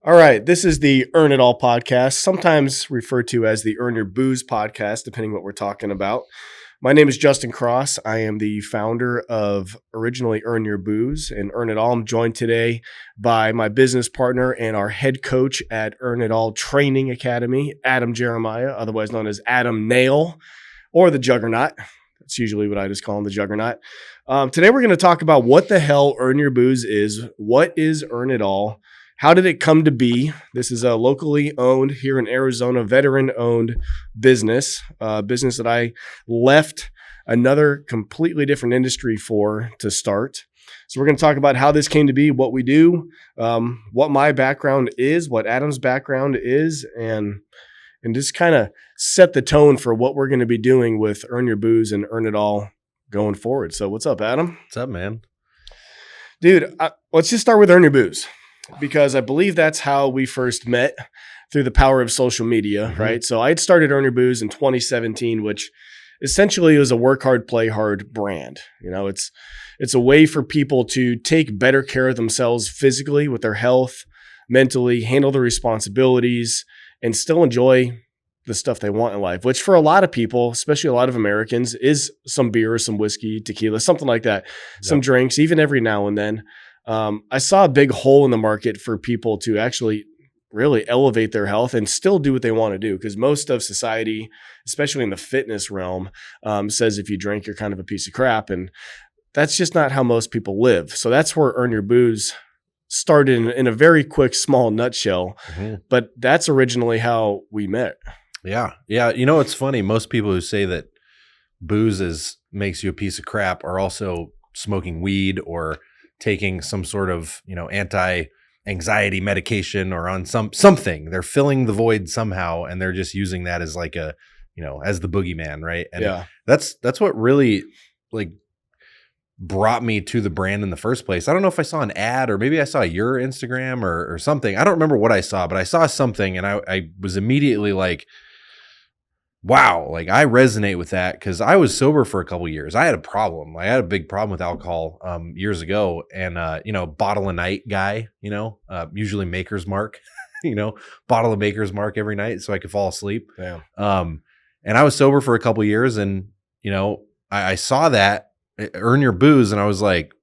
All right, this is the Earn It All podcast, sometimes referred to as the Earn Your Booze podcast, depending what we're talking about. My name is Justin Cross. I am the founder of originally Earn Your Booze and Earn It All. I'm joined today by my business partner and our head coach at Earn It All Training Academy, Adam Jeremiah, otherwise known as Adam Niall, or the Juggernaut. That's usually what I just call him, the Juggernaut. Today we're going to talk about what the hell Earn Your Booze is, what is Earn It All, how did it come to be? This is a locally owned here in Arizona, veteran-owned business, business that I left another completely different industry for to start. So we're going to talk about how this came to be, what we do, what my background is, what Adam's background is, and just kind of set the tone for what we're going to be doing with Earn Your Booze and Earn It All going forward. So what's up, Adam? What's up, man? Dude, let's just start with Earn Your Booze, because I believe that's how we first met, through the power of social media, right? So I had started Earn Your Booze in 2017, which essentially was a work hard, play hard brand. You know, it's a way for people to take better care of themselves physically with their health, mentally, handle their responsibilities, and still enjoy the stuff they want in life, which for a lot of people, especially a lot of Americans, is some beer, some whiskey, tequila, something like that, some drinks, even every now and then. I saw a big hole in the market for people to actually really elevate their health and still do what they want to do. Because most of society, especially in the fitness realm, says if you drink, you're kind of a piece of crap. And that's just not how most people live. So that's where Earn Your Booze started in a very quick, small nutshell. But that's originally how we met. Yeah. You know, it's funny. Most people who say that booze makes you a piece of crap are also smoking weed or taking some sort of, anti-anxiety medication or on something. They're filling the void somehow, and they're just using that as like as the boogeyman, right? And that's what really brought me to the brand in the first place. I don't know if I saw an ad or maybe I saw your Instagram or something. I don't remember what I saw, but I saw something and I was immediately like, wow, I resonate with that, because I was sober for a couple of years. I had a problem. I had a big problem with alcohol years ago, and bottle a night guy, usually Maker's Mark, bottle of Maker's Mark every night so I could fall asleep. Yeah. And I was sober for a couple of years, and I saw that Earn Your Booze, and I was like,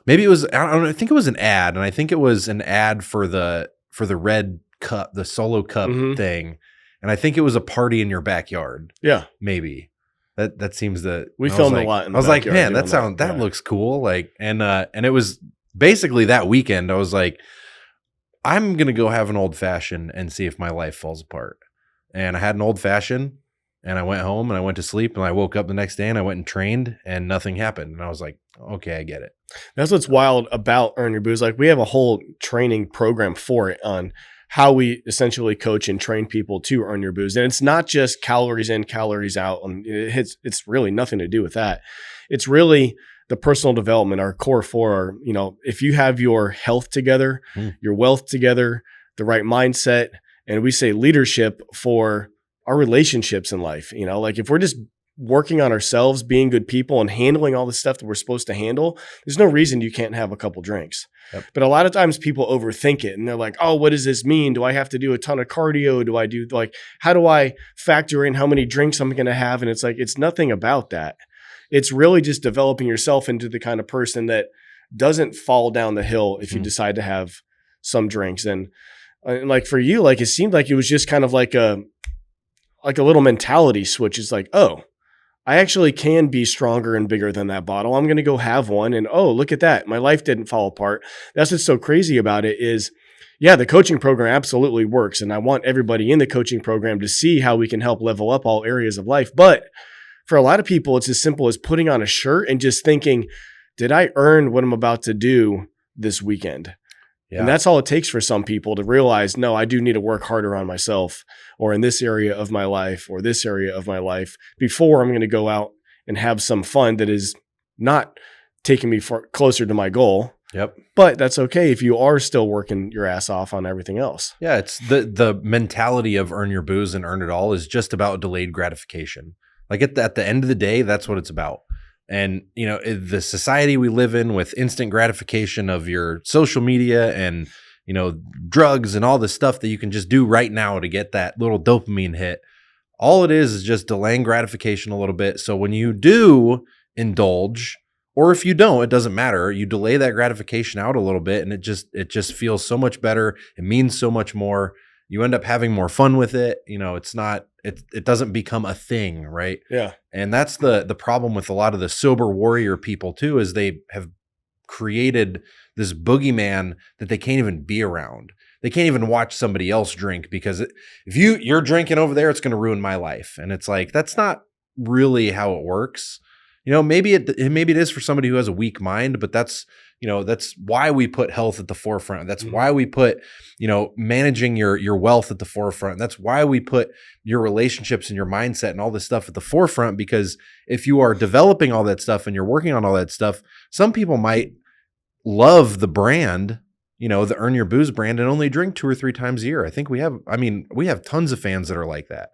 maybe it was, I don't know, I think it was an ad, and I think it was an ad for the red cup, the solo cup thing. And I think it was a party in your backyard. Yeah. Maybe. That seems that we filmed a lot in the I was like, man, that looks cool. And it was basically that weekend I was like, I'm going to go have an old fashioned and see if my life falls apart. And I had an old fashioned, and I went home and I went to sleep, and I woke up the next day and I went and trained, and nothing happened. And I was like, okay, I get it. That's what's wild about Earn Your Booze. We have a whole training program for it on how we essentially coach and train people to earn your booze. And it's not just calories in, calories out. And it's really nothing to do with that. It's really the personal development, our core four. If you have your health together, your wealth together, the right mindset, and we say leadership for our relationships in life, if we're just working on ourselves, being good people, and handling all the stuff that we're supposed to handle, there's no reason you can't have a couple drinks. Yep. But a lot of times people overthink it, and they're like, oh, what does this mean? Do I have to do a ton of cardio? Do I do how do I factor in how many drinks I'm going to have? And it's it's nothing about that. It's really just developing yourself into the kind of person that doesn't fall down the hill if you decide to have some drinks. And for you, it seemed like it was just kind of like a little mentality switch. It's oh, I actually can be stronger and bigger than that bottle. I'm going to go have one, and oh, look at that. My life didn't fall apart. That's what's so crazy about it is, the coaching program absolutely works. And I want everybody in the coaching program to see how we can help level up all areas of life. But for a lot of people, it's as simple as putting on a shirt and just thinking, did I earn what I'm about to do this weekend? Yeah. And that's all it takes for some people to realize, no, I do need to work harder on myself, or in this area of my life, or this area of my life, before I'm going to go out and have some fun that is not taking me closer to my goal. Yep. But that's okay if you are still working your ass off on everything else. Yeah. It's the mentality of Earn Your Booze and Earn It All is just about delayed gratification. At the end of the day, that's what it's about. And, the society we live in with instant gratification of your social media and, drugs and all the stuff that you can just do right now to get that little dopamine hit. All it is just delaying gratification a little bit. So when you do indulge, or if you don't, it doesn't matter. You delay that gratification out a little bit, and it just feels so much better. It means so much more. You end up having more fun with it. It doesn't become a thing, right? Yeah. And that's the problem with a lot of the sober warrior people too, is they have created this boogeyman that they can't even be around. They can't even watch somebody else drink, because if you're drinking over there, it's going to ruin my life. And it's like, that's not really how it works. Maybe it is for somebody who has a weak mind, but that's why we put health at the forefront. That's why we put, managing your wealth at the forefront. That's why we put your relationships and your mindset and all this stuff at the forefront, because if you are developing all that stuff and you're working on all that stuff, some people might love the brand, the Earn Your Booze brand, and only drink 2 or 3 times a year. I think we have tons of fans that are like that.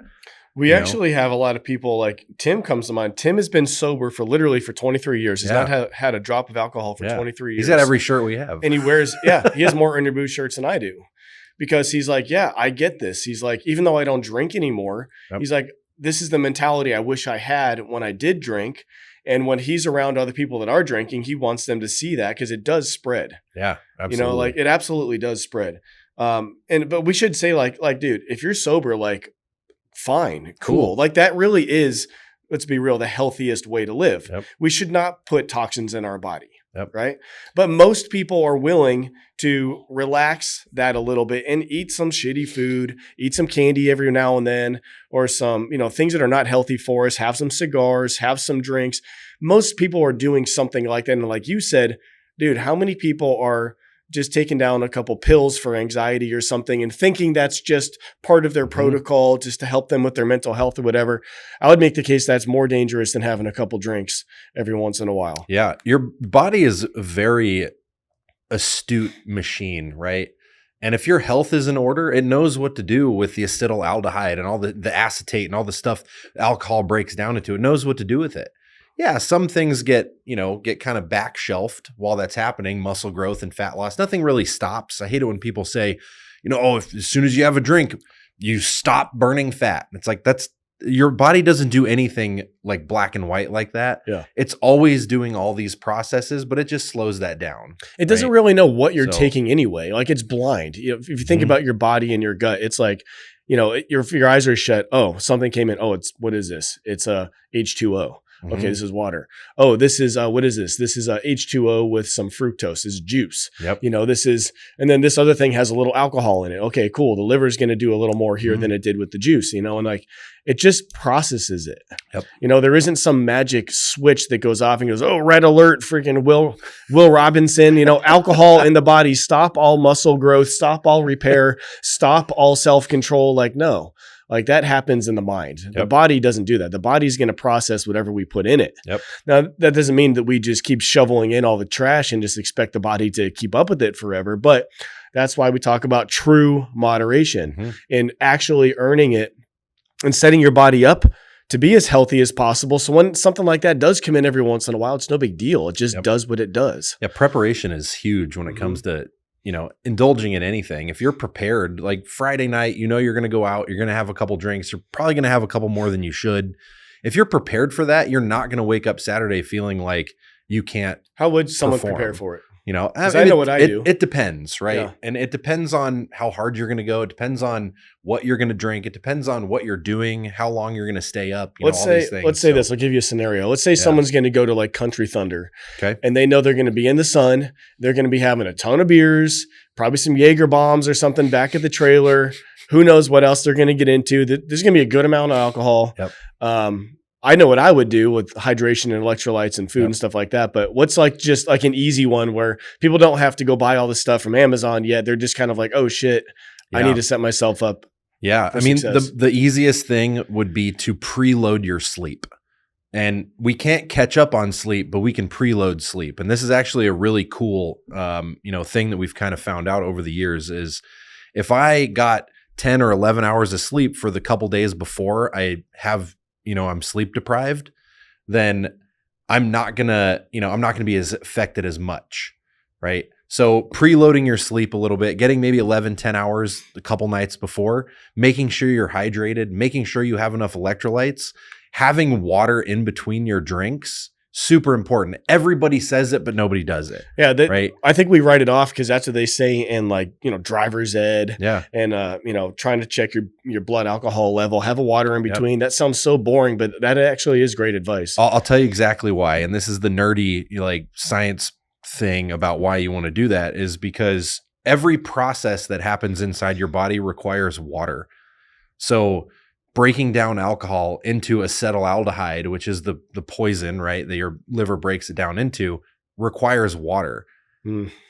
We actually have a lot of people, like Tim comes to mind. Tim has been sober for 23 years. He's not had a drop of alcohol for 23 years. He's got every shirt we have. And he has more Earn Your Booze shirts than I do, because he's like, yeah, I get this. He's like, even though I don't drink anymore, he's like, this is the mentality I wish I had when I did drink. And when he's around other people that are drinking, he wants them to see that, because it does spread. Yeah, absolutely. It absolutely does spread. But we should say like, dude, if you're sober, like, fine, cool. Like, that really is, let's be real, the healthiest way to live. Yep. We should not put toxins in our body. Yep. Right. But most people are willing to relax that a little bit and eat some shitty food, eat some candy every now and then, or some, things that are not healthy for us, have some cigars, have some drinks. Most people are doing something like that. And like you said, dude, how many people are just taking down a couple pills for anxiety or something and thinking that's just part of their protocol just to help them with their mental health or whatever? I would make the case that's more dangerous than having a couple drinks every once in a while. Yeah. Your body is a very astute machine, right? And if your health is in order, it knows what to do with the acetaldehyde and all the acetate and all the stuff alcohol breaks down into. It knows what to do with it. Yeah, some things get kind of back shelved while that's happening, muscle growth and fat loss. Nothing really stops. I hate it when people say, as soon as you have a drink, you stop burning fat. It's like, your body doesn't do anything like black and white like that. Yeah. It's always doing all these processes, but it just slows that down. It doesn't really know what you're taking anyway. Like, it's blind. If you think about your body and your gut, it's like, your eyes are shut. Oh, something came in. Oh, what is this? It's a H2O. Okay, this is water. Oh, this is, what is this? This is a H2O with some fructose. This is juice. Yep. And then this other thing has a little alcohol in it. Okay, cool. The liver's going to do a little more here than it did with the juice, and like, it just processes it. Yep. There isn't some magic switch that goes off and goes, oh, red alert, freaking Will Robinson, alcohol in the body, stop all muscle growth, stop all repair, stop all self-control. Like, no. Like, that happens in the mind. Yep. The body doesn't do that. The body's going to process whatever we put in it. Yep. Now, that doesn't mean that we just keep shoveling in all the trash and just expect the body to keep up with it forever. But that's why we talk about true moderation and actually earning it and setting your body up to be as healthy as possible. So when something like that does come in every once in a while, it's no big deal. It just does what it does. Yeah. Preparation is huge when it comes to indulging in anything. If you're prepared, like Friday night, you're going to go out, you're going to have a couple drinks, you're probably going to have a couple more than you should. If you're prepared for that, you're not going to wake up Saturday feeling like you can't. How would someone prepare for it? I know what I do. It depends, right? Yeah. And it depends on how hard you're going to go. It depends on what you're going to drink. It depends on what you're doing, how long you're going to stay up. Let's say this. I'll give you a scenario. Let's say someone's going to go to like Country Thunder. Okay. And they know they're going to be in the sun. They're going to be having a ton of beers, probably some Jaeger bombs or something back at the trailer. Who knows what else they're going to get into. There's going to be a good amount of alcohol. Yep. I know what I would do with hydration and electrolytes and food and stuff like that. But what's like just like an easy one where people don't have to go buy all this stuff from Amazon yet? They're just kind of like, oh shit, I need to set myself up. Yeah. I mean, the easiest thing would be to preload your sleep. And we can't catch up on sleep, but we can preload sleep. And this is actually a really cool, thing that we've kind of found out over the years is if I got 10 or 11 hours of sleep for the couple days before I have I'm sleep deprived, then I'm not gonna be as affected as much, right? So preloading your sleep a little bit, getting maybe 11, 10 hours a couple nights before, making sure you're hydrated, making sure you have enough electrolytes, having water in between your drinks, super important. Everybody says it, but nobody does it. Yeah, right. I think we write it off because that's what they say in like, driver's ed. Yeah. And trying to check your blood alcohol level, have a water in between. That sounds so boring, but that actually is great advice. I'll tell you exactly why. And this is the nerdy like science thing about why you want to do that, is because every process that happens inside your body requires water. So breaking down alcohol into acetaldehyde, which is the poison, right, that your liver breaks it down into, requires water.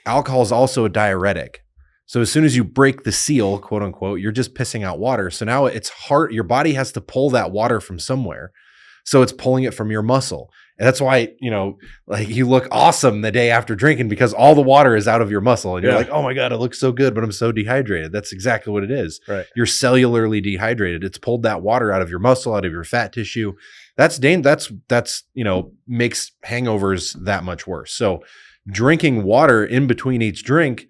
Alcohol is also a diuretic. So as soon as you break the seal, quote unquote, you're just pissing out water. So now it's hard. Your body has to pull that water from somewhere. So it's pulling it from your muscle. And that's why, like you look awesome the day after drinking, because all the water is out of your muscle. And you're like, oh my God, it looks so good, but I'm so dehydrated. That's exactly what it is. Right. You're cellularly dehydrated. It's pulled that water out of your muscle, out of your fat tissue. That's makes hangovers that much worse. So drinking water in between each drink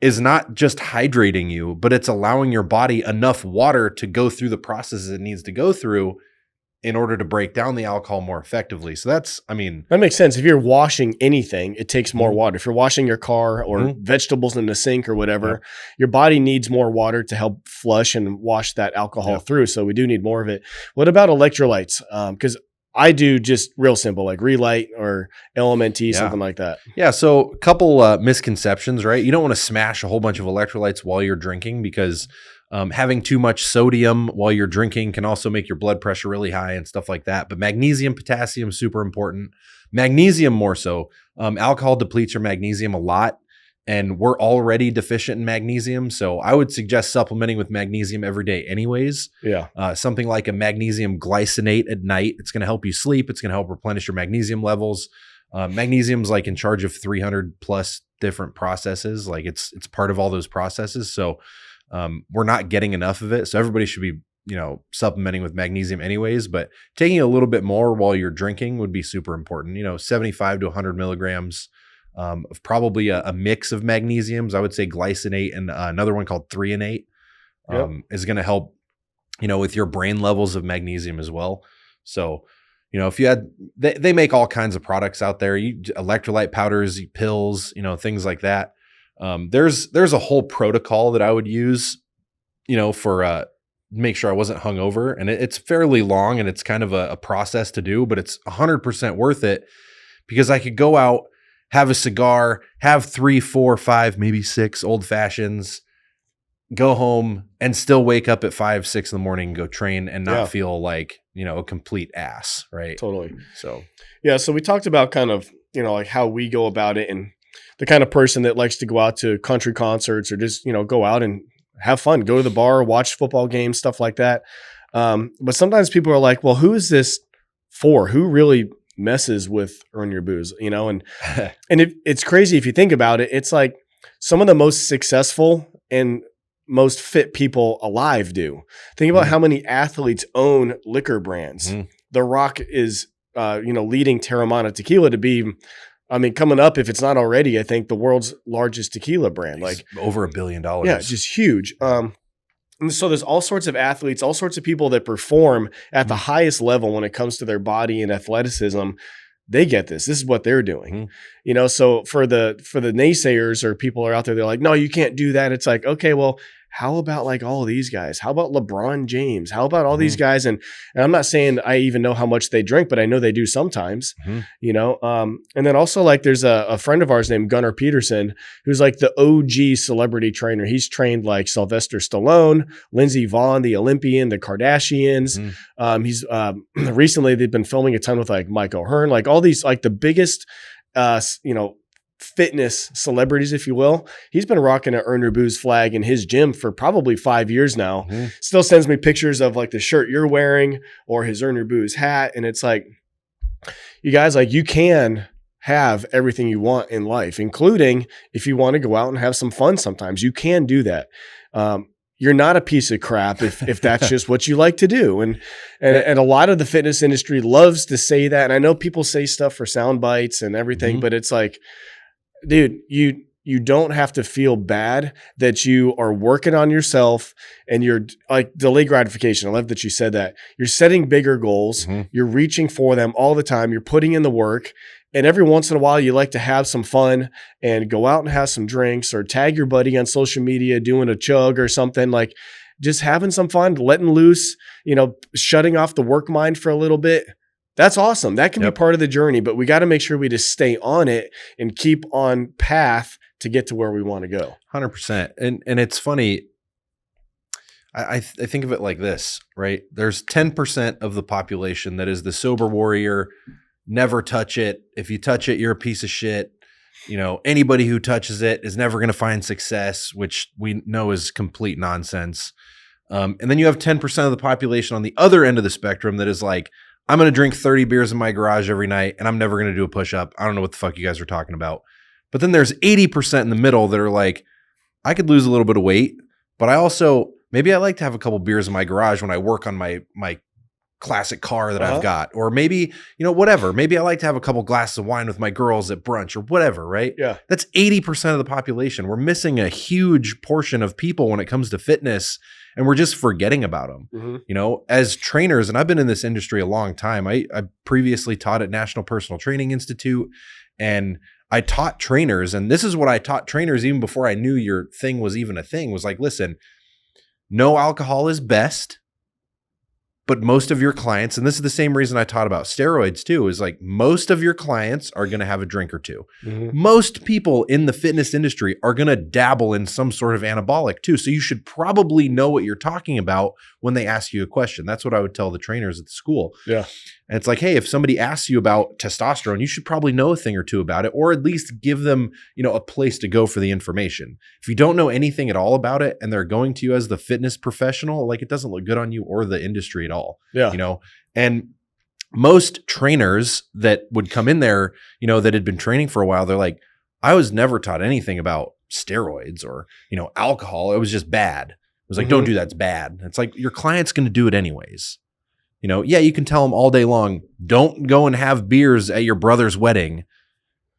is not just hydrating you, but it's allowing your body enough water to go through the processes it needs to go through in order to break down the alcohol more effectively. So that makes sense. If you're washing anything, it takes more water. If you're washing your car or vegetables in the sink or whatever, your body needs more water to help flush and wash that alcohol through. So we do need more of it. What about electrolytes? Because I do just real simple, like Relight or LMNT, something like that. Yeah. So a couple misconceptions, right? You don't want to smash a whole bunch of electrolytes while you're drinking, because having too much sodium while you're drinking can also make your blood pressure really high and stuff like that. But magnesium, potassium, super important. Magnesium more so. Alcohol depletes your magnesium a lot, and we're already deficient in magnesium. So I would suggest supplementing with magnesium every day anyways. Yeah. Something like a magnesium glycinate at night. It's going to help you sleep. It's going to help replenish your magnesium levels. Magnesium's like in charge of 300 plus different processes. Like it's part of all those processes. So we're not getting enough of it. So everybody should be, supplementing with magnesium anyways, but taking a little bit more while you're drinking would be super important. 75 to 100 milligrams of probably a mix of magnesiums. I would say glycinate and another one called threonate is going to help, with your brain levels of magnesium as well. So, if you had, they make all kinds of products out there, electrolyte powders, pills, things like that. There's a whole protocol that I would use, for make sure I wasn't hungover, and it's fairly long and it's kind of a process to do, but it's 100% worth it, because I could go out, have a cigar, have 3, 4, 5, maybe 6 old fashions, go home and still wake up at 5, 6 in the morning and go train and not feel like, a complete ass. Right. Totally. So we talked about kind of, like how we go about it, and the kind of person that likes to go out to country concerts or just, go out and have fun, go to the bar, watch football games, stuff like that. But sometimes people are like, well, who is this for? Who really messes with Earn Your Booze, and it's crazy if you think about it. It's like some of the most successful and most fit people alive do. Think about how many athletes own liquor brands. The Rock is, leading Terramana tequila to be, coming up, if it's not already, I think the world's largest tequila brand, like over $1 billion. Yeah, just huge. And so there's all sorts of athletes, all sorts of people that perform at the highest level when it comes to their body and athleticism. They get this. This is what they're doing. So for the naysayers or people are out there, they're like, no, you can't do that. It's like, okay, well, how about like all of these guys? How about LeBron James? How about all these guys? And I'm not saying I even know how much they drink, but I know they do sometimes, and then also like there's a friend of ours named Gunnar Peterson, who's like the OG celebrity trainer. He's trained like Sylvester Stallone, Lindsey Vonn, the Olympian, the Kardashians. He's recently they've been filming a ton with like Mike O'Hearn, like all these, like the biggest, fitness celebrities, if you will. He's been rocking an Earn Your Booze flag in his gym for probably 5 years now. Still sends me pictures of like the shirt you're wearing or his Earn Your Booze hat. And it's like, you guys, like you can have everything you want in life, including if you want to go out and have some fun sometimes. You can do that. You're not a piece of crap if that's just what you like to do. And a lot of the fitness industry loves to say that. And I know people say stuff for sound bites and everything, but it's like, dude, you don't have to feel bad that you are working on yourself and you're like delayed gratification. I love that you said that. You're setting bigger goals. Mhm. You're reaching for them all the time. You're putting in the work. And every once in a while, you like to have some fun and go out and have some drinks or tag your buddy on social media doing a chug or something, like just having some fun, letting loose, shutting off the work mind for a little bit. That's awesome. That can be part of the journey, but we got to make sure we just stay on it and keep on path to get to where we want to go. 100%. And it's funny. I think of it like this, right? There's 10% of the population that is the sober warrior. Never touch it. If you touch it, you're a piece of shit. Anybody who touches it is never going to find success, which we know is complete nonsense. And then you have 10% of the population on the other end of the spectrum that is like, I'm going to drink 30 beers in my garage every night and I'm never going to do a push-up. I don't know what the fuck you guys are talking about. But then there's 80% in the middle that are like, I could lose a little bit of weight, but maybe I like to have a couple beers in my garage when I work on my classic car that I've got, or maybe, whatever. Maybe I like to have a couple glasses of wine with my girls at brunch or whatever, right? Yeah. That's 80% of the population. We're missing a huge portion of people when it comes to fitness, and we're just forgetting about them. Mm-hmm. As trainers, and I've been in this industry a long time. I previously taught at National Personal Training Institute, and I taught trainers, and this is what I taught trainers even before I knew your thing was even a thing, was like, listen, no alcohol is best. But most of your clients, and this is the same reason I taught about steroids too, is like most of your clients are going to have a drink or two. Mm-hmm. Most people in the fitness industry are going to dabble in some sort of anabolic too. So you should probably know what you're talking about when they ask you a question. That's what I would tell the trainers at the school. Yeah. And it's like, hey, if somebody asks you about testosterone, you should probably know a thing or two about it, or at least give them, a place to go for the information. If you don't know anything at all about it and they're going to you as the fitness professional, like it doesn't look good on you or the industry at all. Yeah. And most trainers that would come in there, that had been training for a while, they're like, I was never taught anything about steroids or, alcohol. It was just bad. It was like, don't do that. It's bad. It's like your client's going to do it anyways. Yeah, you can tell them all day long, don't go and have beers at your brother's wedding.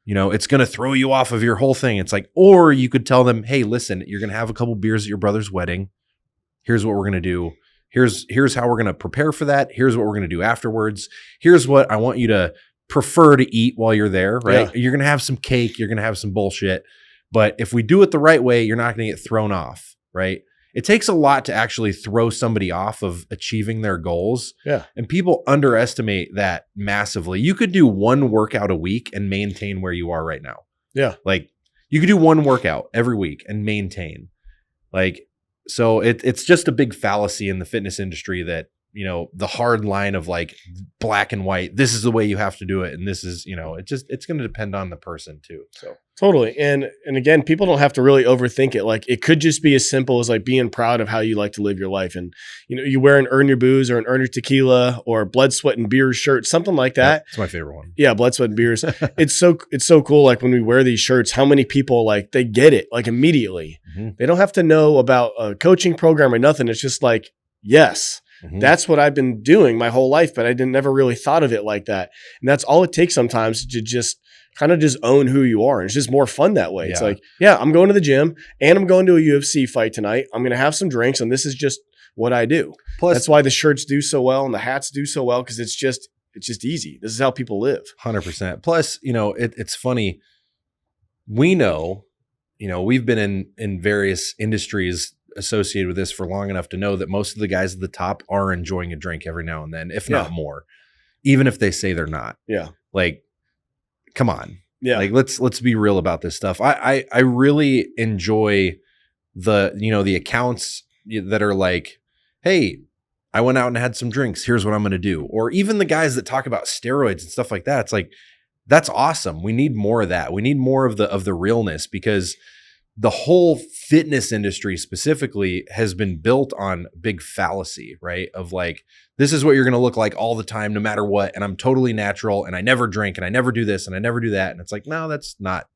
It's going to throw you off of your whole thing. It's like, or you could tell them, hey, listen, you're going to have a couple beers at your brother's wedding. Here's what we're going to do. Here's how we're going to prepare for that. Here's what we're going to do afterwards. Here's what I want you to prefer to eat while you're there, right? Yeah. You're going to have some cake. You're going to have some bullshit. But if we do it the right way, you're not going to get thrown off, right? It takes a lot to actually throw somebody off of achieving their goals. Yeah. And people underestimate that massively. You could do one workout a week and maintain where you are right now. Yeah. Like you could do one workout every week and maintain. Like, so it's just a big fallacy in the fitness industry that, the hard line of like black and white, this is the way you have to do it. And this is, it's going to depend on the person too. So totally. And again, people don't have to really overthink it. Like it could just be as simple as like being proud of how you like to live your life. And, you wear an Earn Your Booze or an Earn Your Tequila or Blood, Sweat and Beers shirt, something like that. It's my favorite one. Yeah. Blood, Sweat and Beers. It's so cool. Like when we wear these shirts, how many people like they get it like immediately. Mm-hmm. They don't have to know about a coaching program or nothing. It's just like, yes. Mm-hmm. That's what I've been doing my whole life, but I never really thought of it like that. And that's all it takes sometimes to just kind of just own who you are. And it's just more fun that way. Yeah. It's like, yeah, I'm going to the gym and I'm going to a UFC fight tonight. I'm going to have some drinks and this is just what I do. Plus, that's why the shirts do so well and the hats do so well, because it's just easy. This is how people live. 100%. Plus, it's funny. We know, we've been in various industries associated with this for long enough to know that most of the guys at the top are enjoying a drink every now and then, if not more, even if they say they're not. Yeah. Like, come on. Yeah. Like, let's be real about this stuff. I really enjoy the accounts that are like, hey, I went out and had some drinks. Here's what I'm going to do. Or even the guys that talk about steroids and stuff like that. It's like, that's awesome. We need more of that. We need more of the realness, because the whole fitness industry specifically has been built on big fallacy, right? Of like, this is what you're going to look like all the time, no matter what. And I'm totally natural and I never drink and I never do this and I never do that. And it's like, no, that's not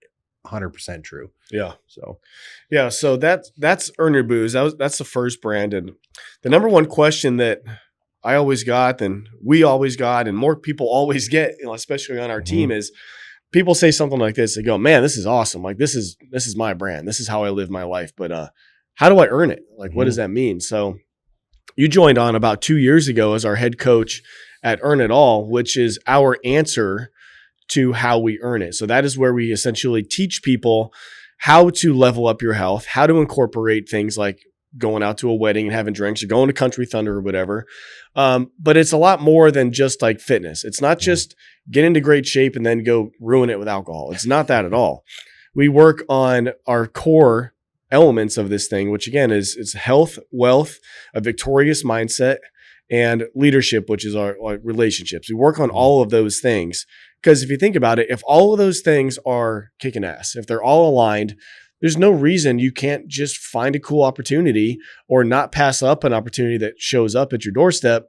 100% true. Yeah. So, yeah. So that's Earn Your Booze. That's the first brand. And the number one question that I always got and we always got and more people always get, especially on our team, is people say something like this, they go, man, this is awesome. Like this is my brand. This is how I live my life. But how do I earn it? Like, what does that mean? So you joined on about 2 years ago as our head coach at Earn It All, which is our answer to how we earn it. So that is where we essentially teach people how to level up your health, how to incorporate things like going out to a wedding and having drinks or going to Country Thunder or whatever. But it's a lot more than just like fitness. It's not just get into great shape and then go ruin it with alcohol. It's not that at all. We work on our core elements of this thing, which again is health, wealth, a victorious mindset, and leadership, which is our relationships. We work on all of those things because if you think about it, if all of those things are kicking ass, if they're all aligned, there's no reason you can't just find a cool opportunity or not pass up an opportunity that shows up at your doorstep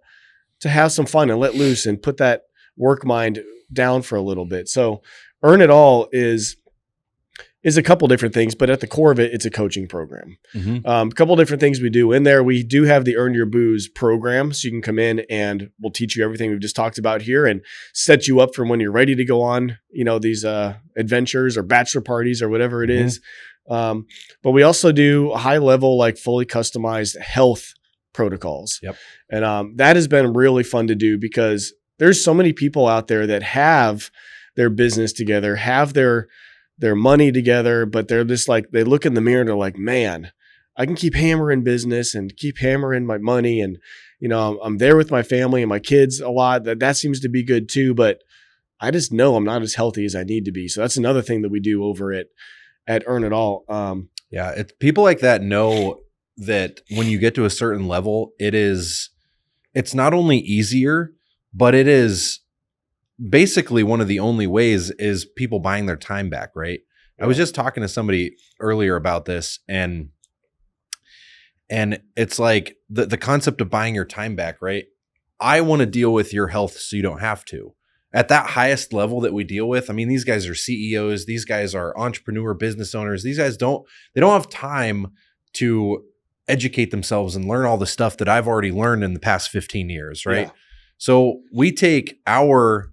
to have some fun and let loose and put that work mind down for a little bit. So Earn It All is a couple different things, but at the core of it, it's a coaching program. A couple different things we do in there. We do have the Earn Your Booze program. So you can come in and we'll teach you everything we've just talked about here and set you up for when you're ready to go on, these adventures or bachelor parties or whatever it is. But we also do a high level, like fully customized health protocols. Yep. And that has been really fun to do because there's so many people out there that have their business together, have their money together, but they're just like, they look in the mirror and they're like, man, I can keep hammering business and keep hammering my money. And, I'm there with my family and my kids a lot. That seems to be good too. But I just know I'm not as healthy as I need to be. So that's another thing that we do over at Earn It All. It's people like that know that when you get to a certain level, it's not only easier, but it is basically one of the only ways is people buying their time back, right? Yeah. I was just talking to somebody earlier about this and it's like the concept of buying your time back, right? I want to deal with your health so you don't have to. At that highest level that we deal with, I mean, these guys are CEOs, these guys are entrepreneur business owners. These guys don't have time to educate themselves and learn all the stuff that I've already learned in the past 15 years, right? Yeah. So we take our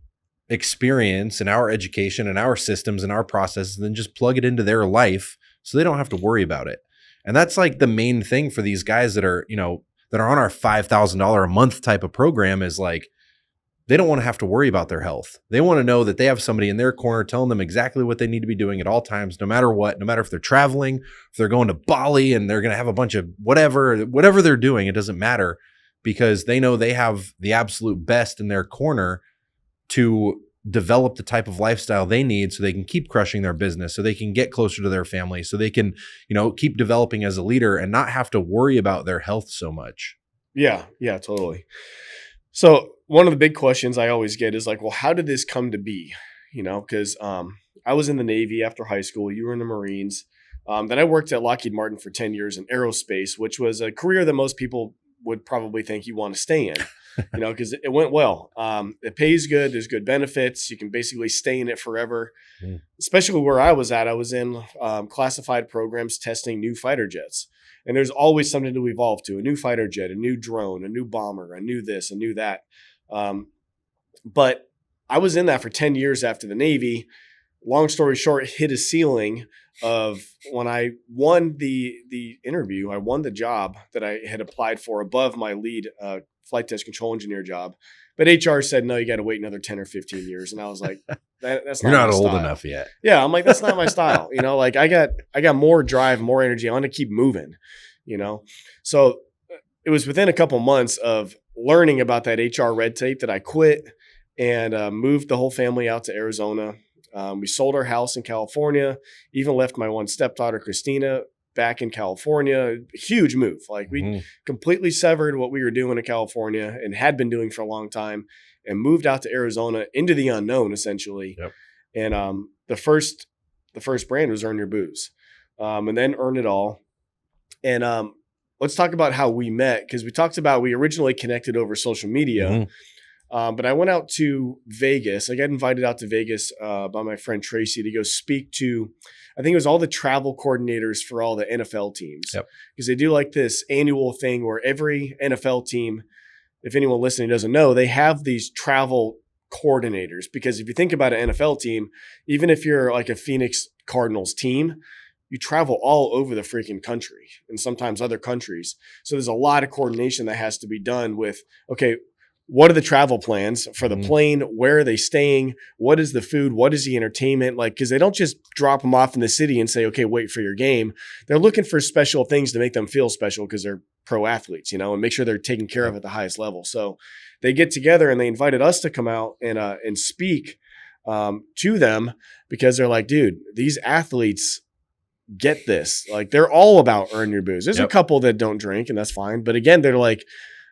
experience and our education and our systems and our processes and then just plug it into their life so they don't have to worry about it. And that's like the main thing for these guys that are, that are on our $5,000 a month type of program is like, they don't want to have to worry about their health. They want to know that they have somebody in their corner telling them exactly what they need to be doing at all times, no matter what, no matter if they're traveling, if they're going to Bali and they're going to have a bunch of whatever they're doing, it doesn't matter because they know they have the absolute best in their corner to develop the type of lifestyle they need so they can keep crushing their business, so they can get closer to their family, so they can, keep developing as a leader and not have to worry about their health so much. Yeah, totally. So one of the big questions I always get is like, well, how did this come to be? Because I was in the Navy after high school. You were in the Marines. Then I worked at Lockheed Martin for 10 years in aerospace, which was a career that most people would probably think you want to stay in, because it went well. It pays good. There's good benefits. You can basically stay in it forever, especially where I was at. I was in classified programs testing new fighter jets. And there's always something to evolve to, a new fighter jet, a new drone, a new bomber, a new this, a new that. But I was in that for 10 years after the Navy. Long story short, hit a ceiling of when I won the interview, I won the job that I had applied for above my lead flight test control engineer job. But HR said, no, you got to wait another 10 or 15 years. And I was like, that's You're not old style. enough yet. Yeah. I'm like, that's not my style. Like I got more drive, more energy. I want to keep moving, So it was within a couple months of learning about that HR red tape that I quit and moved the whole family out to Arizona. We sold our house in California, even left my one stepdaughter, Christina, back in California. Huge move. Like we completely severed what we were doing in California and had been doing for a long time and moved out to Arizona into the unknown, essentially. Yep. And the first brand was Earn Your Booze, and then Earn It All. And let's talk about how we met, because we originally connected over social media. But I went out to Vegas. I got invited out to Vegas by my friend Tracy to go speak to, I think it was all the travel coordinators for all the NFL teams. Yep. Because they do like this annual thing where every NFL team, if anyone listening doesn't know, they have these travel coordinators, because if you think about an NFL team, even if you're like a Phoenix Cardinals team, you travel all over the freaking country and sometimes other countries. So there's a lot of coordination that has to be done with, okay, what are the travel plans for the plane? Where are they staying? What is the food? What is the entertainment? Like, because they don't just drop them off in the city and say, okay, wait for your game. They're looking for special things to make them feel special because they're pro athletes, and make sure they're taken care of at the highest level. So they get together and they invited us to come out and speak to them, because they're like, dude, these athletes get this. Like, they're all about earn your booze. There's a couple that don't drink, and that's fine. But again, they're like,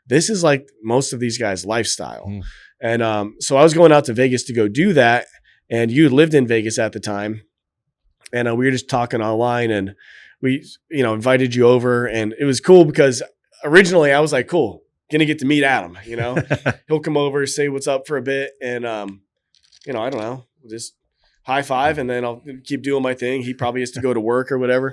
this is like most of these guys' lifestyle. And so I was going out to Vegas to go do that. And you lived in Vegas at the time. And we were just talking online, and we, invited you over. And it was cool because originally I was like, cool, gonna get to meet Adam, he'll come over, say what's up for a bit. And, I don't know, just high five, and then I'll keep doing my thing. He probably has to go to work or whatever.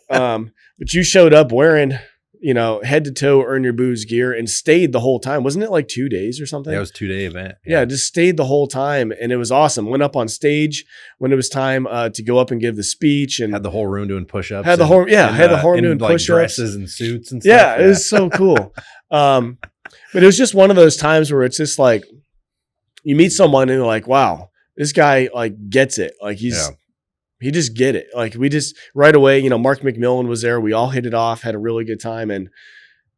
But you showed up wearing, head to toe earn your booze gear and stayed the whole time. Wasn't it like 2 days or something? Yeah, it was 2-day event. Yeah, just stayed the whole time. And it was awesome. Went up on stage when it was time to go up and give the speech, and had the whole room doing push-ups. Had the whole room doing push-ups. Dresses and suits and stuff. Yeah, it was so cool. But it was just one of those times where it's just like, you meet someone and you're like, wow, this guy like gets it. Like he just get it. Like we just right away, Mark McMillan was there. We all hit it off, had a really good time. And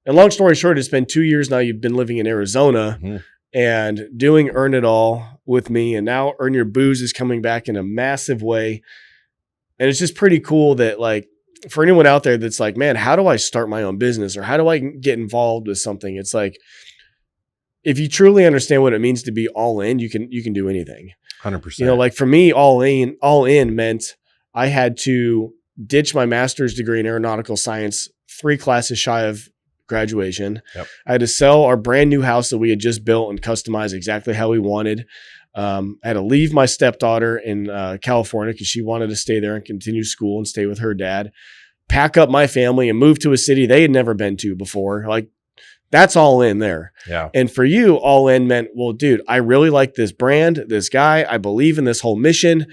long story short, it's been 2 years now. You've been living in Arizona and doing Earn It All with me. And now Earn Your Booze is coming back in a massive way. And it's just pretty cool that, like, for anyone out there that's like, man, how do I start my own business, or how do I get involved with something? It's like, if you truly understand what it means to be all in, you can do anything. 100%. Like for me, all in meant I had to ditch my master's degree in aeronautical science 3 classes shy of graduation. Yep. I had to sell our brand new house that we had just built and customize exactly how we wanted. I had to leave my stepdaughter in California because she wanted to stay there and continue school and stay with her dad, pack up my family and move to a city they had never been to before. Like, that's all in there. Yeah. And for you, all in meant, well, dude, I really like this brand, this guy. I believe in this whole mission.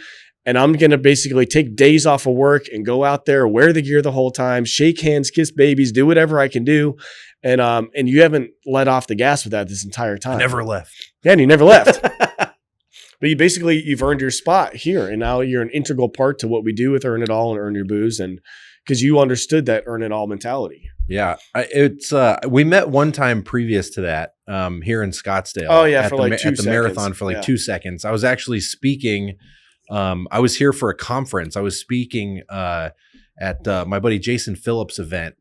And I'm going to basically take days off of work and go out there, wear the gear the whole time, shake hands, kiss babies, do whatever I can do. And you haven't let off the gas with that this entire time. Never left. Yeah, and you never left. But you've earned your spot here. And now you're an integral part to what we do with Earn It All and Earn Your Booze. And because you understood that Earn It All mentality. Yeah, it's we met one time previous to that here in Scottsdale. Oh yeah, for like 2 at the seconds. Marathon for like 2 seconds. I was actually speaking. I was here for a conference. I was speaking at my buddy Jason Phillips' event,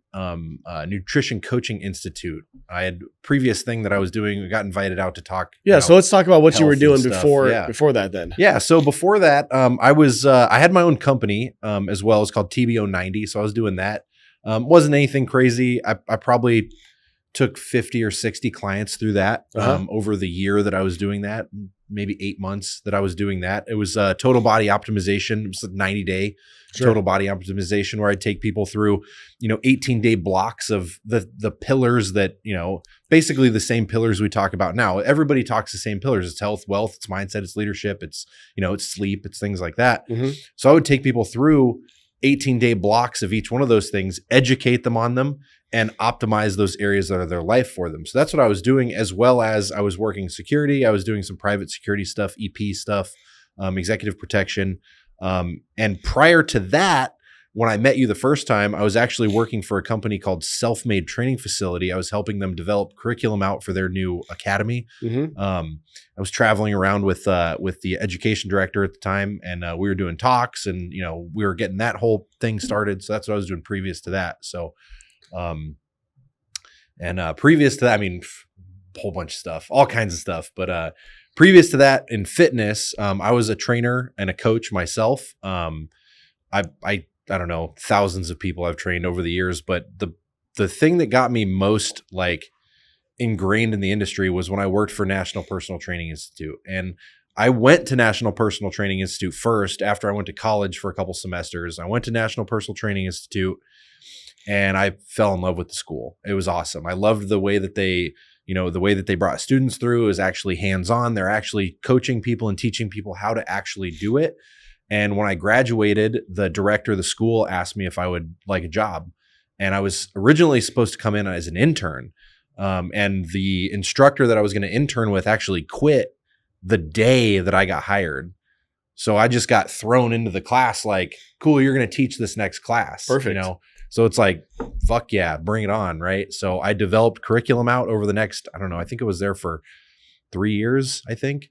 Nutrition Coaching Institute. I had previous thing that I was doing. We got invited out to talk. Yeah, so let's talk about what you were doing before that. Then so before that, I had my own company as well. It's called TBO 90. So I was doing that. Wasn't anything crazy. I probably took 50 or 60 clients through that over the year that I was doing that, maybe 8 months that I was doing that. It was total body optimization. It was a 90-day total body optimization where I'd take people through, 18-day blocks of the pillars that, basically the same pillars we talk about now. Everybody talks the same pillars. It's health, wealth, it's mindset, it's leadership, it's, it's sleep, it's things like that. So I would take people through 18-day blocks of each one of those things, educate them on them, and optimize those areas that are their life for them. So that's what I was doing, as well as I was working security. I was doing some private security stuff, EP stuff, executive protection. And prior to that, when I met you the first time, I was actually working for a company called Self-Made Training Facility. I was helping them develop curriculum out for their new academy. I was traveling around with the education director at the time, and we were doing talks, and we were getting that whole thing started. So that's what I was doing previous to that. So, previous to that, a whole bunch of stuff, all kinds of stuff. But previous to that, in fitness, I was a trainer and a coach myself. I don't know, thousands of people I've trained over the years, but the thing that got me most like ingrained in the industry was when I worked for National Personal Training Institute. And I went to National Personal Training Institute first after I went to college for a couple semesters. I went to National Personal Training Institute and I fell in love with the school. It was awesome. I loved the way that they, the way that they brought students through is actually hands-on. They're actually coaching people and teaching people how to actually do it. And when I graduated, the director of the school asked me if I would like a job. And I was originally supposed to come in as an intern. And the instructor that I was going to intern with actually quit the day that I got hired. So I just got thrown into the class like, cool, you're going to teach this next class. Perfect. So it's like, fuck yeah, bring it on. Right. So I developed curriculum out over the next, I don't know, I think it was there for 3 years, I think.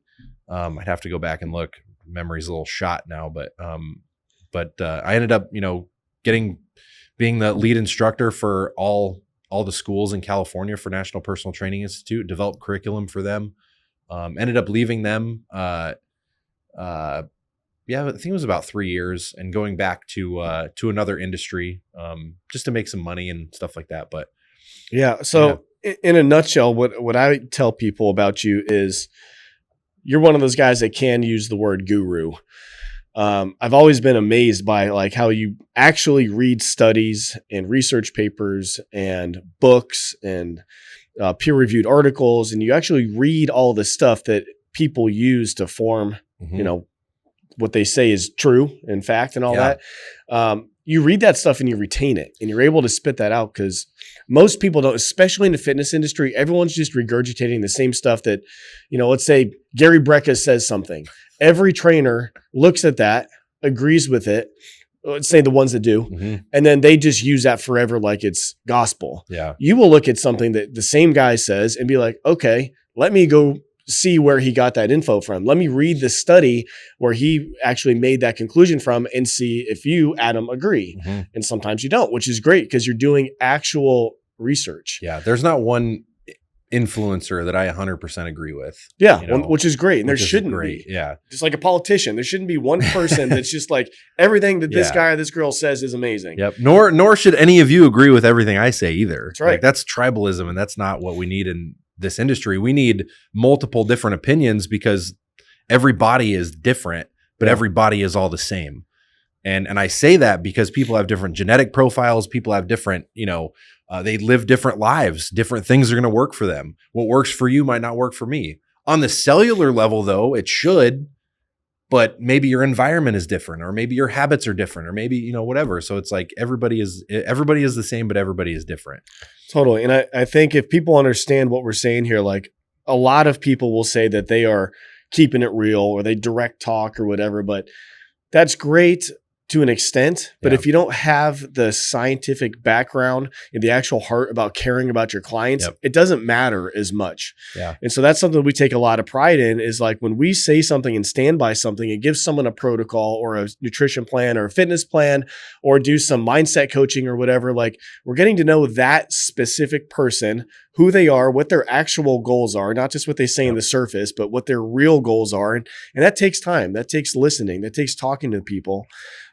I'd have to go back and look. Memory's a little shot now, but I ended up, being the lead instructor for all the schools in California for National Personal Training Institute, developed curriculum for them. Ended up leaving them. I think it was about 3 years, and going back to another industry, just to make some money and stuff like that. But yeah. So in a nutshell, what I tell people about you is you're one of those guys that can use the word guru. I've always been amazed by like how you actually read studies and research papers and books and peer-reviewed articles, and you actually read all the stuff that people use to form, what they say is true, in fact, and all that. You read that stuff and you retain it, and you're able to spit that out, because most people don't, especially in the fitness industry. Everyone's just regurgitating the same stuff that, let's say Gary Brecka says something. Every trainer looks at that, agrees with it. Let's say the ones that do, and then they just use that forever like it's gospel. Yeah. You will look at something that the same guy says and be like, okay, let me go see where he got that info from. Let me read the study where he actually made that conclusion from and see if you, Adam, agree. And sometimes you don't, which is great because you're doing actual research. Yeah. There's not one influencer that I 100% agree with. Yeah. Which is great. And there shouldn't be. Yeah. Just like a politician, there shouldn't be one person that's just like everything that this guy or this girl says is amazing. Yep. Nor should any of you agree with everything I say either. That's right. Like, that's tribalism, and that's not what we need in this industry. We need multiple different opinions because every body is different, but every body is all the same. And I say that because people have different genetic profiles. People have different, they live different lives. Different things are going to work for them. What works for you might not work for me. On the cellular level, though, it should, but maybe your environment is different, or maybe your habits are different, or maybe, whatever. So it's like everybody is the same, but everybody is different. Totally. And I think if people understand what we're saying here, like a lot of people will say that they are keeping it real or they direct talk or whatever, but that's great to an extent. But if you don't have the scientific background and the actual heart about caring about your clients, it doesn't matter as much. Yeah. And so that's something we take a lot of pride in, is like when we say something and stand by something and give someone a protocol or a nutrition plan or a fitness plan or do some mindset coaching or whatever, like we're getting to know that specific person, who they are, what their actual goals are, not just what they say on the surface, but what their real goals are. And that takes time. That takes listening. That takes talking to people.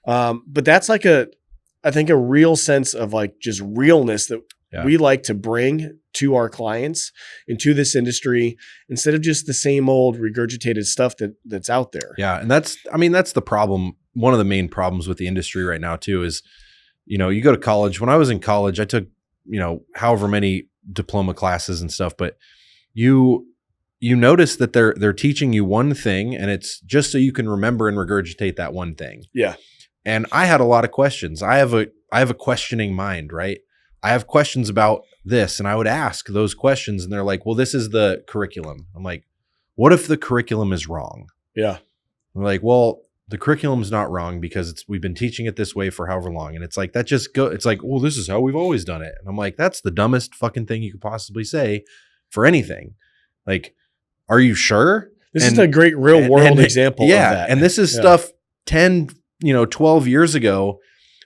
But that's like I think a real sense of like just realness that we like to bring to our clients and to this industry, instead of just the same old regurgitated stuff that's out there. Yeah. And that's the problem. One of the main problems with the industry right now too is, you go to college. When I was in college, I took, however many diploma classes and stuff, but you notice that they're teaching you one thing, and it's just so you can remember and regurgitate that one thing. Yeah. And I had a lot of questions. I have a questioning mind, right? I have questions about this, and I would ask those questions, and they're like, well, this is the curriculum. I'm like, what if the curriculum is wrong? Yeah. I'm like, well, the curriculum's not wrong because we've been teaching it this way for however long. And it's like, it's like, well, this is how we've always done it. And I'm like, that's the dumbest fucking thing you could possibly say for anything. Like, are you sure? This is a great real world example of that. And this is stuff 10, 12 years ago.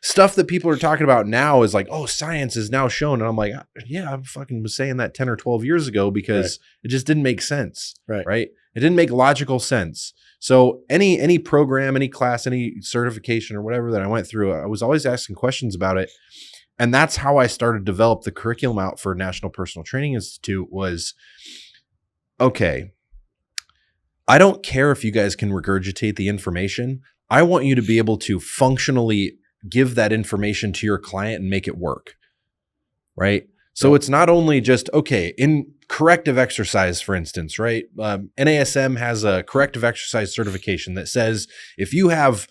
Stuff that people are talking about now is like, oh, science is now shown. And I'm like, yeah, I fucking was saying that 10 or 12 years ago because it just didn't make sense. Right. It didn't make logical sense. So any program, any class, any certification or whatever that I went through, I was always asking questions about it. And that's how I started to develop the curriculum out for National Personal Training Institute was, okay, I don't care if you guys can regurgitate the information. I want you to be able to functionally give that information to your client and make it work. Right. So it's not only just, okay, in corrective exercise, for instance, right? NASM has a corrective exercise certification that says if you have,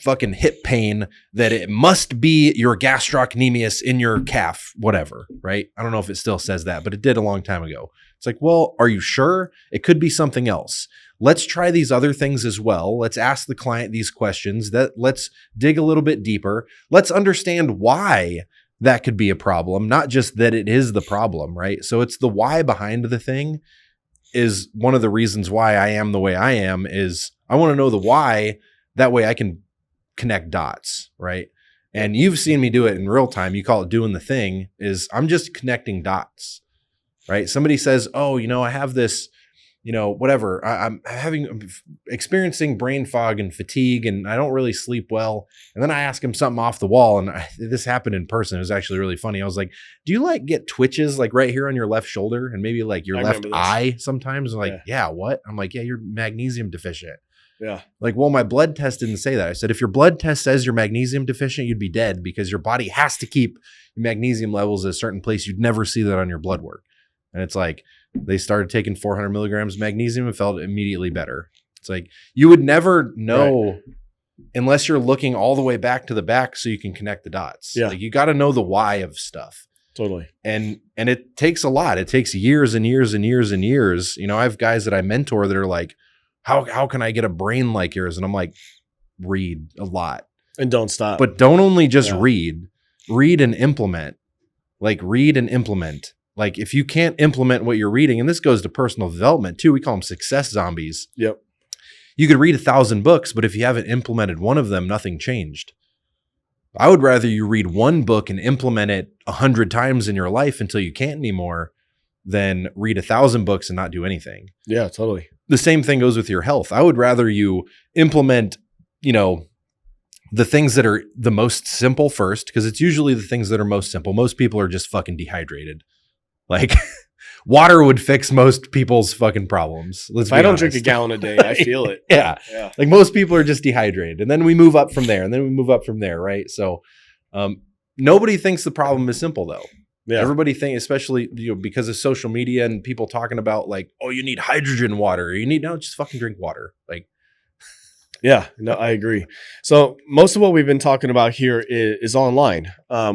fucking hip pain, that it must be your gastrocnemius in your calf, whatever, right? I don't know if it still says that, but it did a long time ago. It's like, well, are you sure? It could be something else. Let's try these other things as well. Let's ask the client these questions. Let's dig a little bit deeper. Let's understand why that could be a problem, not just that it is the problem, right? So it's the why behind the thing is one of the reasons why I am the way I am. Is I want to know the why. That way I can connect dots, right? And you've seen me do it in real time. You call it doing the thing. Is I'm just connecting dots, right? Somebody says, oh, I have this, whatever. I'm experiencing brain fog and fatigue, and I don't really sleep well. And then I ask him something off the wall, and this happened in person. It was actually really funny. I was like, do you get twitches right here on your left shoulder and maybe your left eye sometimes? And yeah, what? I'm like, yeah, you're magnesium deficient. Yeah. Well, my blood test didn't say that. I said, if your blood test says you're magnesium deficient, you'd be dead because your body has to keep magnesium levels at a certain place. You'd never see that on your blood work. And it's they started taking 400 milligrams of magnesium and felt immediately better. It's you would never know unless you're looking all the way back to the back so you can connect the dots. Yeah. You got to know the why of stuff. Totally. And it takes a lot. It takes years and years and years and years. I have guys that I mentor that are how can I get a brain like yours? And I'm read a lot. And don't stop. But don't only just read and implement. Read and implement. If you can't implement what you're reading, and this goes to personal development too, we call them success zombies. Yep. You could read 1,000 books, but if you haven't implemented one of them, nothing changed. I would rather you read one book and implement it 100 times in your life until you can't anymore than read 1,000 books and not do anything. Yeah, totally. The same thing goes with your health. I would rather you implement, the things that are the most simple first, because it's usually the things that are most simple. Most people are just fucking dehydrated. Water would fix most people's fucking problems. If I don't drink a gallon a day, I feel it. Yeah. Most people are just dehydrated. And then we move up from there. Right. So nobody thinks the problem is simple though. Yeah. Everybody thinks, especially because of social media and people talking about oh, you need hydrogen water. Just fucking drink water. Yeah, no, I agree. So most of what we've been talking about here is online.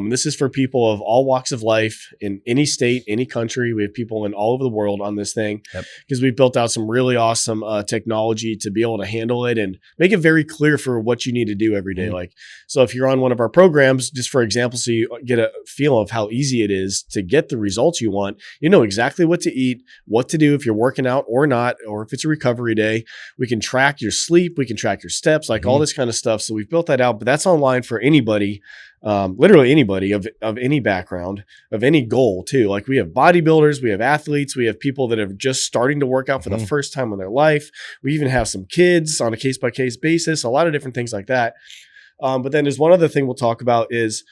This is for people of all walks of life in any state, any country. We have people in all over the world on this thing because we've built out some really awesome technology to be able to handle it and make it very clear for what you need to do every day. Mm-hmm. So if you're on one of our programs, just for example, so you get a feel of how easy it is to get the results you want, you know exactly what to eat, what to do if you're working out or not, or if it's a recovery day. We can track your sleep. We can track your steps, all this kind of stuff. So we've built that out, but that's online for anybody, literally anybody of any background, of any goal too. We have bodybuilders, we have athletes, we have people that are just starting to work out for the first time in their life. We even have some kids on a case-by-case basis, a lot of different things like that. But then there's one other thing we'll talk about is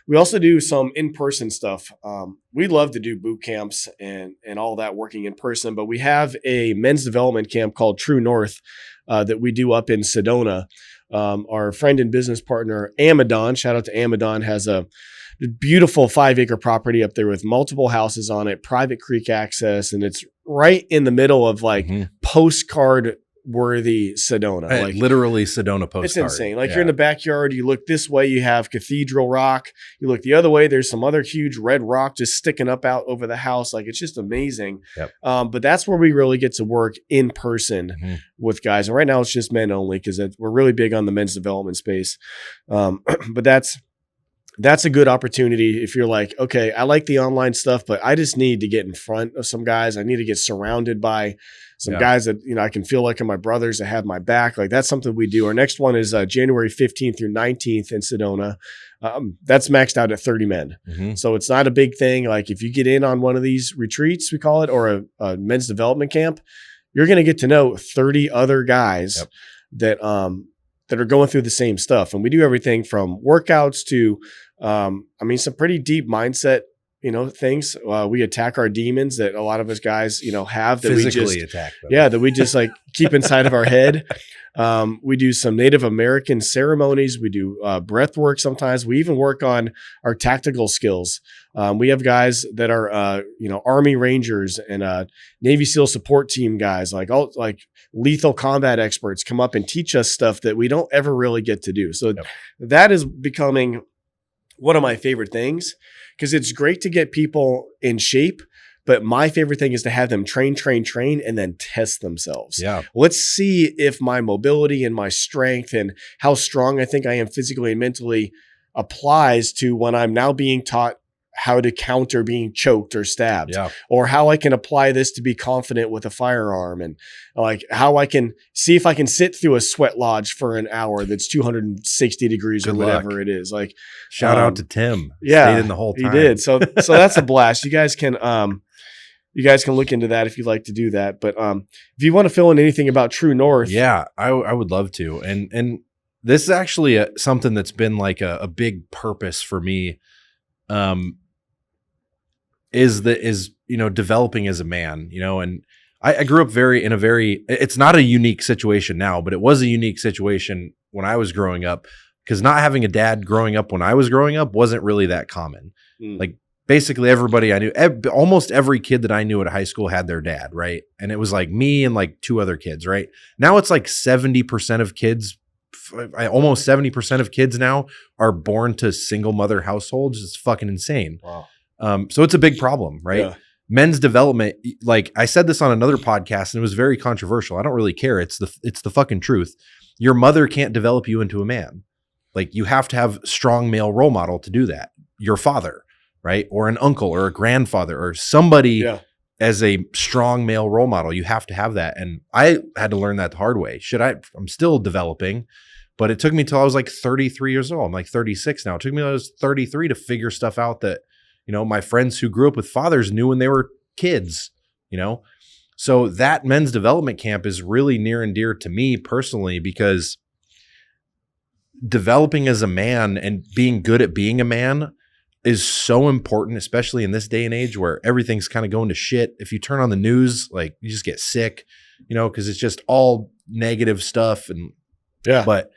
we also do some in-person stuff. We love to do boot camps and all that working in person, but we have a men's development camp called True North that we do up in Sedona. Our friend and business partner, Amadon, shout out to Amadon, has a beautiful 5-acre property up there with multiple houses on it, private creek access, and it's right in the middle of postcard worthy Sedona. Literally Sedona postcard. It's insane. You're in the backyard, you look this way, you have Cathedral Rock. You look the other way, there's some other huge red rock just sticking up out over the house. It's just amazing. Yep. But that's where we really get to work in person with guys. And right now it's just men only because we're really big on the men's development space. But that's a good opportunity if you're okay, I like the online stuff, but I just need to get in front of some guys. I need to get surrounded by some guys that, I can feel like are my brothers that have my back. That's something we do. Our next one is January 15th through 19th in Sedona. That's maxed out at 30 men. So it's not a big thing. If you get in on one of these retreats, we call it, or a men's development camp, you're going to get to know 30 other guys that are going through the same stuff. And we do everything from workouts to, some pretty deep mindset things. We attack our demons that a lot of us guys, have that Physically we just attack them. that we just like keep inside of our head. We do some Native American ceremonies. We do breath work sometimes. We even work on our tactical skills. We have guys that are, Army Rangers and Navy SEAL support team guys, like lethal combat experts come up and teach us stuff that we don't ever really get to do. So that is becoming one of my favorite things, because it's great to get people in shape. But my favorite thing is to have them train, and then test themselves. Yeah. Let's see if my mobility and my strength and how strong I think I am physically and mentally applies to when I'm now being taught how to counter being choked or stabbed, or how I can apply this to be confident with a firearm, and like how I can see if I can sit through a sweat lodge for an hour that's 260 degrees or whatever it is. Like, shout out to Tim. Yeah, stayed in the whole time. He did. So that's a blast. You guys can look into that if you'd like to do that. But if you want to fill in anything about True North. Yeah, I would love to. And this is actually something that's been like a big purpose for me, is developing as a man, and I grew up in a very, it's not a unique situation now, but it was a unique situation when I was growing up, because not having a dad growing up when I was growing up wasn't really that common. Like, basically everybody I knew, almost every kid that I knew at high school had their dad, right? And it was like me and like 2 other kids, right? Now it's like 70% of kids, almost 70% of kids now are born to single mother households. It's fucking insane. Wow. So it's a big problem, right? Yeah. Men's development, like I said this on another podcast and it was very controversial. I don't really care. It's the fucking truth. Your mother can't develop you into a man. Like, you have to have a strong male role model to do that. Your father, right? Or an uncle or a grandfather or somebody as a strong male role model. You have to have that. And I had to learn that the hard way. I'm still developing, but it took me till I was like 33 years old. I'm like 36 now. It took me till I was 33 to figure stuff out that, my friends who grew up with fathers knew when they were kids, So that men's development camp is really near and dear to me personally, because developing as a man and being good at being a man is so important, especially in this day and age where everything's kind of going to shit. If you turn on the news, like, you just get sick, because it's just all negative stuff. And but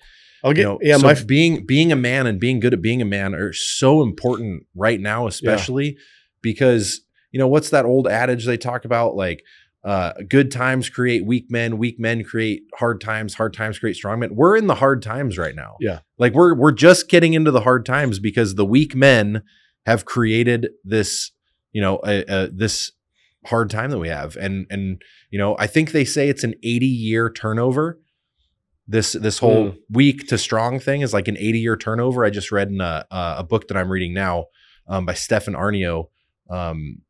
being a man and being good at being a man are so important right now, especially because, what's that old adage they talk about? Like, good times create weak men create hard times create strong men. We're in the hard times right now. Yeah. Like, we're just getting into the hard times because the weak men have created this, this hard time that we have. And I think they say it's an 80-year turnover. This whole weak to strong thing is like an 80-year turnover. I just read in a book that I'm reading now by Stefan Arnio,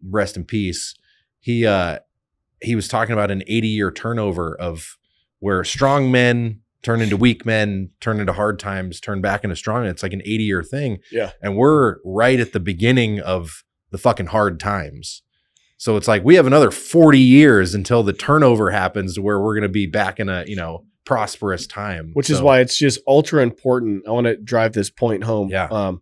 rest in peace. He was talking about an 80-year turnover of where strong men turn into weak men, turn into hard times, turn back into strong men. It's like an 80-year thing. Yeah. And we're right at the beginning of the fucking hard times. So it's like we have another 40 years until the turnover happens to where we're going to be back in a, prosperous time. Which is why it's just ultra important. I want to drive this point home. Yeah.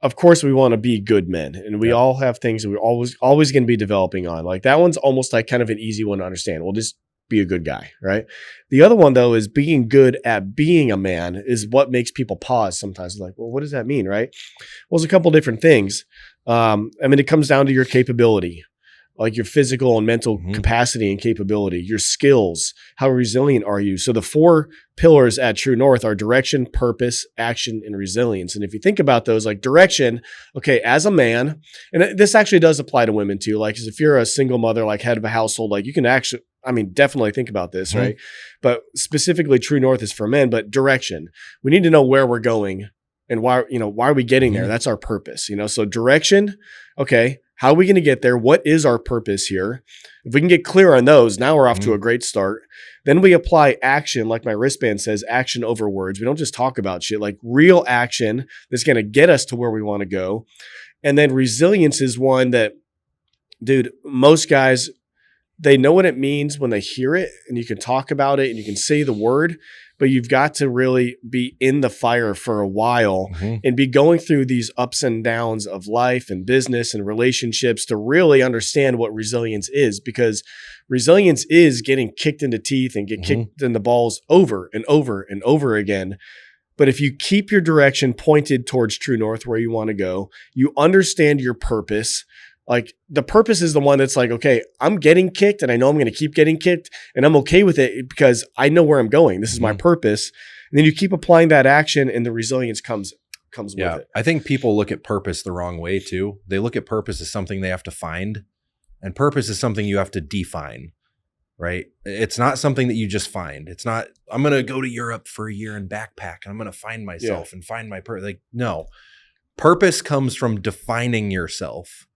Of course, we want to be good men, and we all have things that we're always going to be developing on. Like, that one's almost like kind of an easy one to understand. We'll just be a good guy, right? The other one, though, is being good at being a man is what makes people pause sometimes. Like, well, what does that mean, right? Well, there's a couple different things. It comes down to your capability, like your physical and mental capacity and capability, your skills, how resilient are you? So the 4 pillars at True North are direction, purpose, action, and resilience. And if you think about those, like direction, okay, as a man, and this actually does apply to women too. Like, if you're a single mother, like head of a household, like you can actually, definitely think about this, right? But specifically True North is for men, but direction, we need to know where we're going and why are we getting there? That's our purpose, So direction, okay, how are we going to get there? What is our purpose here? If we can get clear on those, now we're off to a great start. Then we apply action, like my wristband says, action over words. We don't just talk about shit, like real action that's going to get us to where we want to go. And then resilience is one that, dude, most guys, they know what it means when they hear it and you can talk about it and you can say the word, but you've got to really be in the fire for a while Mhm. and be going through these ups and downs of life and business and relationships to really understand what resilience is, because resilience is getting kicked in the teeth and get kicked in the balls over and over and over again. But if you keep your direction pointed towards true north, where you want to go, you understand your purpose. Like the purpose is the one that's like, okay, I'm getting kicked and I know I'm going to keep getting kicked and I'm okay with it because I know where I'm going. This is my purpose. And then you keep applying that action and the resilience comes with it. I think people look at purpose the wrong way too. They look at purpose as something they have to find, and purpose is something you have to define, right? It's not something that you just find. It's not, I'm going to go to Europe for a year and backpack and I'm going to find myself and find my purpose. Like, no, purpose comes from defining yourself.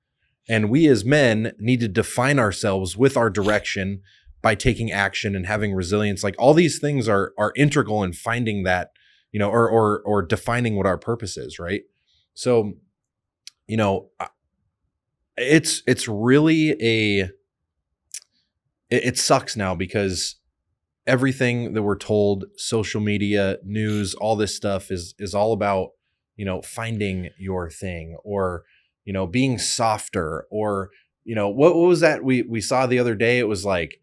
And we as men need to define ourselves with our direction by taking action and having resilience. Like all these things are integral in finding that, you know, or defining what our purpose is, right? So, you know, it's really it sucks now because everything that we're told, social media, news, all this stuff is all about, you know, finding your thing, or, you know, being softer, or, you know, what was that we saw the other day? It was like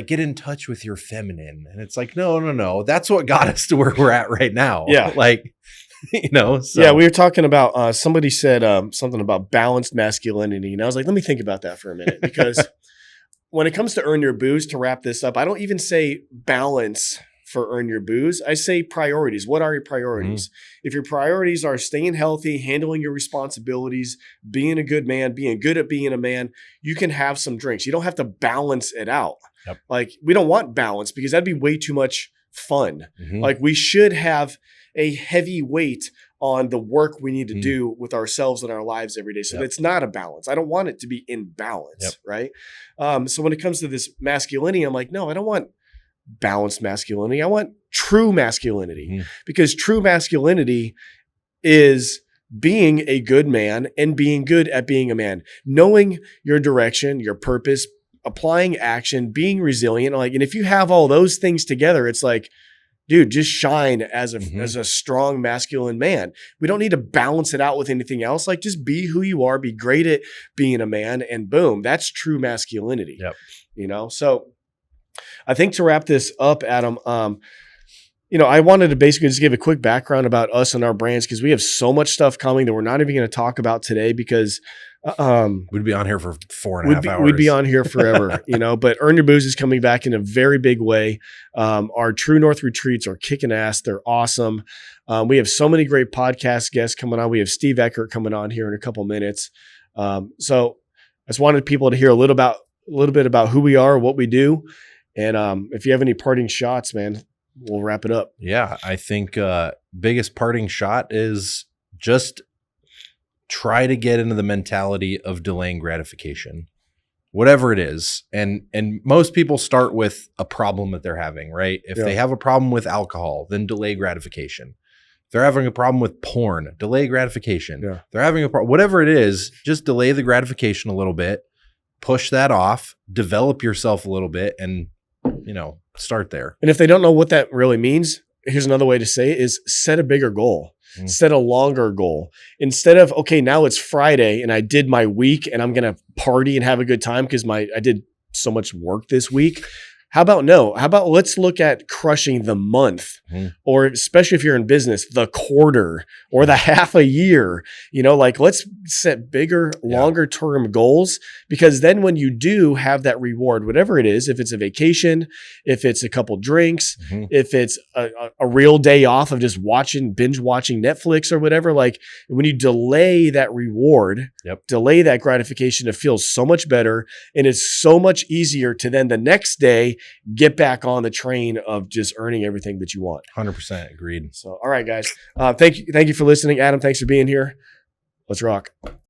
get in touch with your feminine. And it's like, no. That's what got us to where we're at right now. Yeah. Like, you know, so. Yeah, we were talking about somebody said something about balanced masculinity. And I was like, let me think about that for a minute, because when it comes to earn your booze, to wrap this up, I don't even say balance for earn your booze. I say priorities. What are your priorities? If your priorities are staying healthy, handling your responsibilities, being a good man, being good at being a man, you can have some drinks. You don't have to balance it out. Yep. Like we don't want balance because that'd be way too much fun. Like we should have a heavy weight on the work we need to do with ourselves and our lives every day. So it's not a balance. I don't want it to be in balance, right? So when it comes to this masculinity, I'm like, no, I don't want balanced masculinity. I want true masculinity, because true masculinity is being a good man and being good at being a man, knowing your direction, your purpose, applying action, being resilient. Like, and if you have all those things together, it's like, dude, just shine as a strong masculine man. We don't need to balance it out with anything else. Like just be who you are, be great at being a man, and boom, that's true masculinity. Yep. You know, so I think to wrap this up, Adam, you know, I wanted to basically just give a quick background about us and our brands, because we have so much stuff coming that we're not even going to talk about today, because we'd be on here for 4.5 hours. We'd be on here forever, you know, but Earn Your Booze is coming back in a very big way. Our True North retreats are kicking ass. They're awesome. We have so many great podcast guests coming on. We have Steve Eckert coming on here in a couple minutes. So I just wanted people to hear a little bit about who we are, what we do. And if you have any parting shots, man, we'll wrap it up. Yeah, I think biggest parting shot is just try to get into the mentality of delaying gratification, whatever it is. And most people start with a problem that they're having, right? If they have a problem with alcohol, then delay gratification. If they're having a problem with porn, delay gratification. Yeah. They're having a problem, whatever it is, just delay the gratification a little bit, push that off, develop yourself a little bit, and, you know, start there. And if they don't know what that really means, here's another way to say it is set a bigger goal. Set a longer goal. Instead of, okay, now it's Friday and I did my week and I'm going to party and have a good time because I did so much work this week. How about let's look at crushing the month, or especially if you're in business, the quarter or the half a year, you know, like let's set bigger, longer term goals, because then when you do have that reward, whatever it is, if it's a vacation, if it's a couple drinks, if it's a real day off of just binge watching Netflix or whatever, like when you delay that reward, delay that gratification, it feels so much better. And it's so much easier to then the next day get back on the train of just earning everything that you want. 100% agreed. So, all right, guys. Thank you for listening. Adam, thanks for being here. Let's rock.